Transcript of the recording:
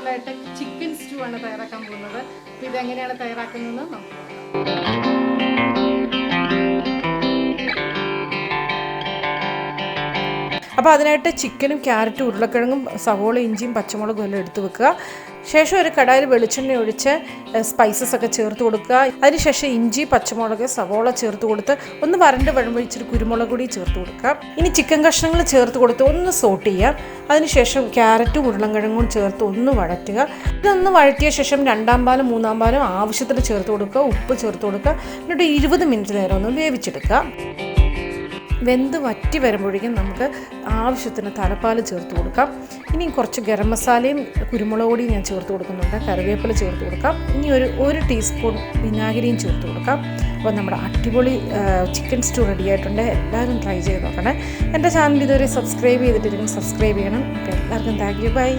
സ്പെഷ്യലായിട്ട് chicken stew ആണ് തയ്യാറാക്കാൻ പോകുന്നത്. അപ്പോൾ ഇതെങ്ങനെയാണ് തയ്യാറാക്കുന്നതെന്ന് നോക്കാം. അപ്പോൾ അതിനായിട്ട് ചിക്കനും ക്യാരറ്റും ഉരുളക്കിഴങ്ങും സവോള ഇഞ്ചിയും പച്ചമുളകും എല്ലാം എടുത്ത് വെക്കുക. ശേഷം ഒരു കടായിൽ വെളിച്ചെണ്ണ ഒഴിച്ച് സ്പൈസസ് ഒക്കെ ചേർത്ത് കൊടുക്കുക. അതിനുശേഷം ഇഞ്ചി പച്ചമുളക് സവോള ചേർത്ത് കൊടുത്ത് ഒന്ന് വരണ്ട് വരുമ്പോൾ ഇച്ചിരി കുരുമുളക് കൂടി ചേർത്ത് കൊടുക്കുക. ഇനി ചിക്കൻ കഷ്ണങ്ങൾ ചേർത്ത് കൊടുത്ത് ഒന്ന് സോട്ട് ചെയ്യുക. അതിനുശേഷം ക്യാരറ്റും ഉരുളക്കിഴങ്ങും ചേർത്ത് ഒന്ന് വഴറ്റുക. ഇതൊന്ന് വഴറ്റിയ ശേഷം രണ്ടാം പാലും മൂന്നാം പാലും ആവശ്യത്തിന് ചേർത്ത് കൊടുക്കുക. ഉപ്പ് ചേർത്ത് കൊടുക്കുക. എന്നിട്ട് 20 മിനിറ്റ് നേരം ഒന്ന് വേവിച്ചെടുക്കുക. വെന്ത് വറ്റി വരുമ്പോഴേക്കും നമുക്ക് ആവശ്യത്തിന് തലപ്പാൽ ചേർത്ത് കൊടുക്കാം. ഇനി കുറച്ച് ഗരം മസാലയും കുരുമുളക് പൊടിയും ഞാൻ ചേർത്ത് കൊടുക്കുന്നുണ്ട്. കറിവേപ്പില ചേർത്ത് കൊടുക്കാം. ഇനി ഒരു ടീസ്പൂൺ വിനാഗിരിയും ചേർത്ത് കൊടുക്കാം. അപ്പോൾ നമ്മുടെ അടിപൊളി ചിക്കൻ സ്റ്റൂ റെഡി ആയിട്ടുണ്ട്. എല്ലാവരും ട്രൈ ചെയ്ത് നോക്കണേ. എൻ്റെ ചാനൽ ഇതുവരെ സബ്സ്ക്രൈബ് ചെയ്തിട്ടില്ലെങ്കിൽ സബ്സ്ക്രൈബ് ചെയ്യണം. അപ്പോൾ എല്ലാവർക്കും താങ്ക് യു. ബൈ.